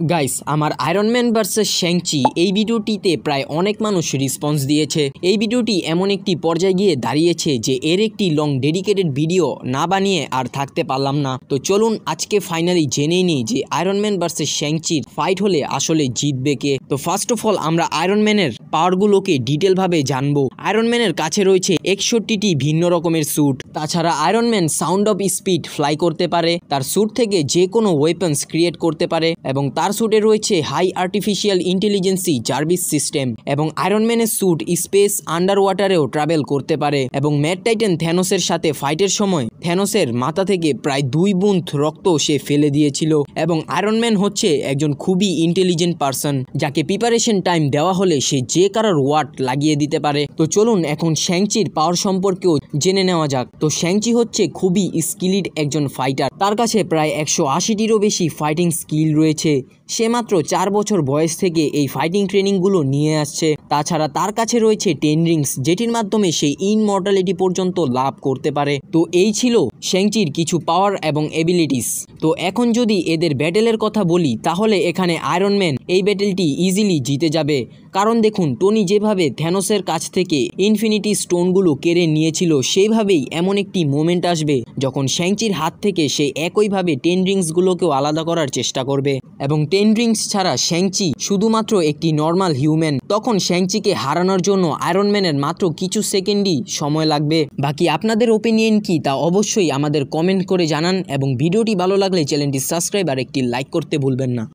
Guys, আমার iron man versus শ্যাংচি এই ভিডিওটিতে প্রায় অনেক মানুষ রেসপন্স দিয়েছে। এই ভিডিওটি এমন একটি পর্যায়ে গিয়ে দাঁড়িয়েছে যে এর একটি লং ডেডিকেটেড ভিডিও না বানিয়ে আর থাকতে পারলাম না। তো চলুন আজকে ফাইনালি জেনেই নিই যে আয়রন ম্যান ভার্সেস শ্যাংচির ফাইট হলে আসলে জিতবে কে। তো ফার্স্ট অফ অল আমরা আয়রন ম্যানের পাওয়ারগুলোকে ডিটেলভাবে জানবো। আয়রন ম্যানের কাছে রয়েছে 61টি ভিন্ন রকমের স্যুট। তাছাড়া iron man sound of speed fly করতে পারে, তার স্যুট থেকে যে কোনো ওয়েপন্স ক্রিয়েট করতে পারে এবং তার স্যুটে রয়েছে high artificial intelligence Jarvis system এবং আয়রন ম্যানের স্যুট স্পেস আন্ডার ওয়াটারেও ট্রাভেল করতে পারে এবং ম্যাড টাইটান থ্যানোসের সাথে ফাইটের সময় থ্যানোসের মাথা থেকে প্রায় 2 বুঁদ রক্ত সে ফেলে দিয়েছিল এবং আয়রন ম্যান হচ্ছে একজন খুবই ইন্টেলিজেন্ট পারসন, যাকে প্রিপারেশন টাইম দেওয়া হলে সে যে কারোর ওয়াট লাগিয়ে দিতে পারে। তো চলুন এখন শ্যাংচির পাওয়ার সম্পর্কেও জেনে নেওয়া যাক। তো শ্যাংচি হচ্ছে খুবই স্কিলিড একজন ফাইটার, তার কাছে প্রায় 180টিরও বেশি ফাইটিং স্কিল রয়েছে। সে মাত্র 4 বছর বয়স থেকে এই ফাইটিং ট্রেনিংগুলো নিয়ে আসছে। তাছাড়া তার কাছে রয়েছে 10 রিংস, যেটির মাধ্যমে সে ইনমর্টালিটি পর্যন্ত লাভ করতে পারে। তো এই ছিল শ্যাংচির কিছু পাওয়ার এবং এবিলিটিস। তো এখন যদি এদের ব্যাটেলের কথা বলি তাহলে এখানে আয়রন ম্যান এই ব্যাটেলটি ইজিলি জিতে যাবে, কারণ দেখুন টনি যেভাবে থ্যানোসের কাছ থেকে ইনফিনিটি স্টোনগুলো কেড়ে নিয়েছিল সেইভাবেই এমন একটি মোমেন্ট আসবে যখন শ্যাংচির হাত থেকে সে একইভাবে 10 রিংসগুলোকেও আলাদা করার চেষ্টা করবে এবং 10 রিংস ছাড়া শ্যাংচি শুধুমাত্র একটি নর্মাল হিউম্যান। তখন শ্যাংচিকে হারানোর জন্য আয়রন ম্যানের মাত্র কিছু সেকেন্ডই সময় লাগবে। বাকি আপনাদের ওপিনিয়ন কি তা অবশ্যই আমাদের কমেন্ট করে জানান এবং ভিডিওটি ভালো লাগলে চ্যানেলটি সাবস্ক্রাইব আর একটি লাইক করতে ভুলবেন না।